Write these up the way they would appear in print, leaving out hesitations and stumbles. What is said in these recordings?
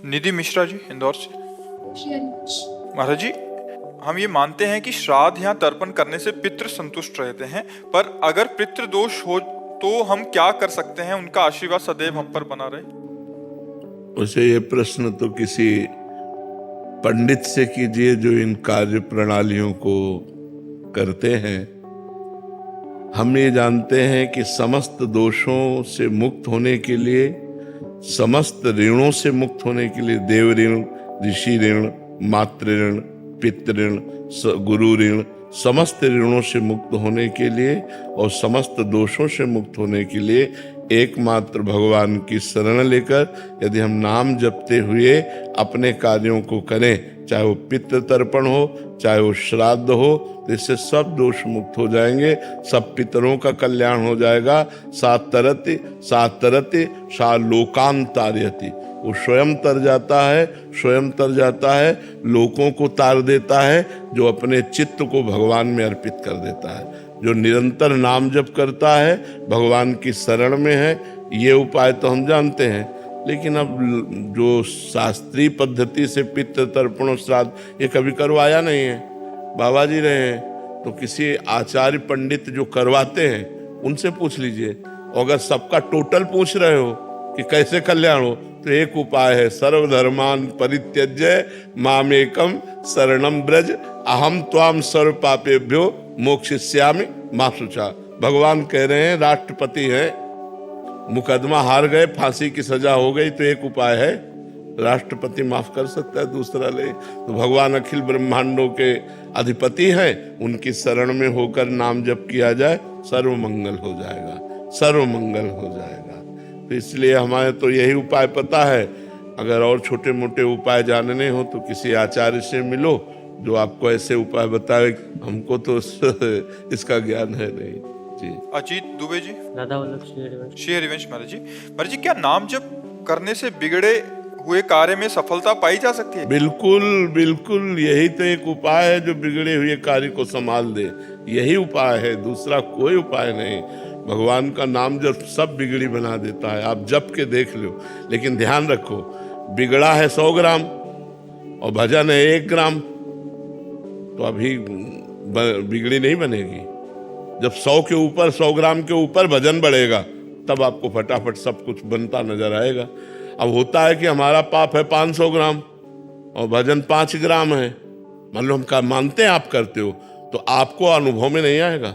निधि मिश्रा जी, इंदौर से। महाराज जी, हम ये मानते हैं कि श्राद्ध या तर्पण करने से पितृ संतुष्ट रहते हैं, पर अगर पितृ दोष हो तो हम क्या कर सकते हैं उनका आशीर्वाद सदैव हम पर बना रहे? उसे ये प्रश्न तो किसी पंडित से कीजिए जो इन कार्य प्रणालियों को करते हैं। हम ये जानते हैं कि समस्त दोषों से मुक्त होने के लिए, समस्त ऋणों से मुक्त होने के लिए, देव ऋण, ऋषि ऋण, मातृ ऋण, पितृ ऋण, गुरु ऋण, समस्त ऋणों से मुक्त होने के लिए और समस्त दोषों से मुक्त होने के लिए एकमात्र भगवान की शरण लेकर यदि हम नाम जपते हुए अपने कार्यों को करें, चाहे वो पितृ तर्पण हो, चाहे वो श्राद्ध हो, तो इससे सब दोष मुक्त हो जाएंगे, सब पितरों का कल्याण हो जाएगा। सात तरति सा लोकान तारयति, वो स्वयं तर जाता है, स्वयं तर जाता है, लोगों को तार देता है, जो अपने चित्त को भगवान में अर्पित कर देता है, जो निरंतर नाम जप करता है, भगवान की शरण में है। ये उपाय तो हम जानते हैं, लेकिन अब जो शास्त्रीय पद्धति से पितृ तर्पण और श्राद्ध ये कभी करवाया नहीं है, बाबा जी रहे हैं, तो किसी आचार्य पंडित जो करवाते हैं उनसे पूछ लीजिए। अगर सबका टोटल पूछ रहे हो कि कैसे कल्याण हो, तो एक उपाय है, सर्वधर्मान परित्यज्य मामेकम शरणम ब्रज अहम त्वाम सर्व पापेभ्यो मोक्षयिष्यामि मा शुचा। भगवान कह रहे हैं, राष्ट्रपति हैं, मुकदमा हार गए, फांसी की सजा हो गई, तो एक उपाय है, राष्ट्रपति माफ कर सकता है, दूसरा ले। तो भगवान अखिल ब्रह्मांडों के अधिपति हैं, उनकी शरण में होकर नाम जप किया जाए, सर्व मंगल हो जाएगा, सर्व मंगल हो जाएगा। तो इसलिए हमारे तो यही उपाय पता है। अगर और छोटे मोटे उपाय जानने हो तो किसी आचार्य से मिलो जो आपको ऐसे उपाय बताए, हमको तो इसका ज्ञान है नहीं जी। अजीत दुबे जी, दादा वल्लभ श्री हरिवंश महाराज जी। महाराज जी, क्या नाम जप करने से बिगड़े हुए कार्य में सफलता पाई जा सकती है? बिल्कुल बिल्कुल, यही तो एक उपाय है जो बिगड़े हुए कार्य को संभाल दे, यही उपाय है, दूसरा कोई उपाय नहीं। भगवान का नाम जब सब बिगड़ी बना देता है, आप जप के देख लो। लेकिन ध्यान रखो, बिगड़ा है 100 ग्राम और भजन है 1 ग्राम, तो अभी बिगड़ी नहीं बनेगी। जब 100 के ऊपर, 100 ग्राम के ऊपर भजन बढ़ेगा, तब आपको फटाफट सब कुछ बनता नजर आएगा। अब होता है कि हमारा पाप है 500 ग्राम और भजन 5 ग्राम है, मान लो हम मानते हैं आप करते हो, तो आपको अनुभव में नहीं आएगा,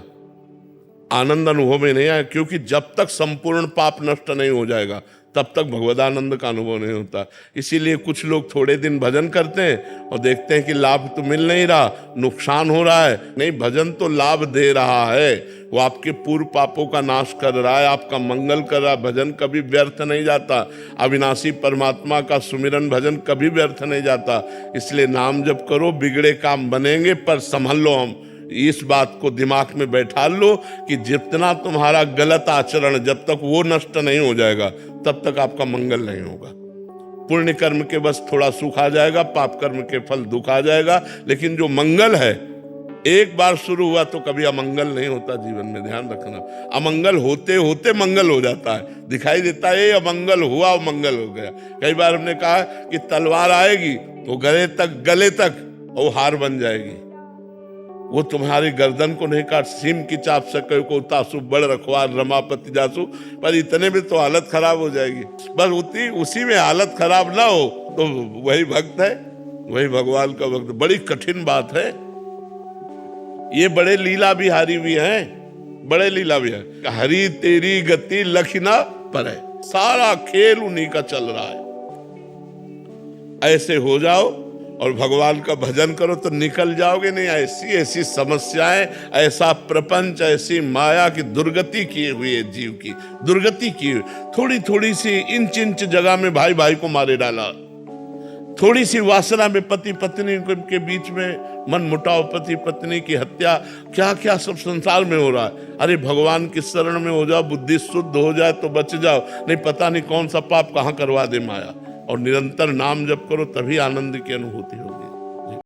आनंद अनुभव में नहीं आएगा, क्योंकि जब तक संपूर्ण पाप नष्ट नहीं हो जाएगा तब तक भगवदानंद का अनुभव नहीं होता। इसीलिए कुछ लोग थोड़े दिन भजन करते हैं और देखते हैं कि लाभ तो मिल नहीं रहा, नुकसान हो रहा है। नहीं, भजन तो लाभ दे रहा है, वो आपके पूर्व पापों का नाश कर रहा है, आपका मंगल कर रहा है। भजन कभी व्यर्थ नहीं जाता, अविनाशी परमात्मा का सुमिरन भजन कभी व्यर्थ नहीं जाता। इसलिए नाम जप करो, बिगड़े काम बनेंगे, पर संभल लो। हम इस बात को दिमाग में बैठा लो कि जितना तुम्हारा गलत आचरण, जब तक वो नष्ट नहीं हो जाएगा तब तक आपका मंगल नहीं होगा। पुण्य कर्म के बस थोड़ा सुख आ जाएगा, पाप कर्म के फल दुख आ जाएगा, लेकिन जो मंगल है एक बार शुरू हुआ तो कभी अमंगल नहीं होता जीवन में। ध्यान रखना, अमंगल होते होते मंगल हो जाता है, दिखाई देता है ये अमंगल हुआ और मंगल हो गया। कई बार हमने कहा कि तलवार आएगी तो गले तक वो हार बन जाएगी, वो तुम्हारी गर्दन को नहीं काट, सीम की चाप से को तासु बड़ रखवार रमापति जासु, पर इतने में तो हालत खराब हो जाएगी। बस उसी में हालत खराब ना हो तो वही भक्त है, वही भगवान का भक्त। बड़ी कठिन बात है ये, बड़े लीला बिहारी भी हैं, बड़े लीला बिहारी। हरी तेरी गति लखना पर है, सारा खेल उन्हीं का चल रहा है। ऐसे हो जाओ और भगवान का भजन करो तो निकल जाओगे नहीं। ऐसी ऐसी समस्याएं, ऐसा प्रपंच, ऐसी माया की दुर्गति किए हुई है, जीव की दुर्गति की हुई। थोड़ी थोड़ी सी इंच जगह में भाई भाई को मारे डाला, थोड़ी सी वासना में पति पत्नी के बीच में मन मुटाव, पति पत्नी की हत्या, क्या क्या सब संसार में हो रहा है। अरे भगवान की शरण में हो जाओ, बुद्धि शुद्ध हो जाए तो बच जाओ, नहीं पता नहीं कौन सा पाप कहाँ करवा दे माया। और निरंतर नाम जप करो, तभी आनंद की अनुभूति होगी।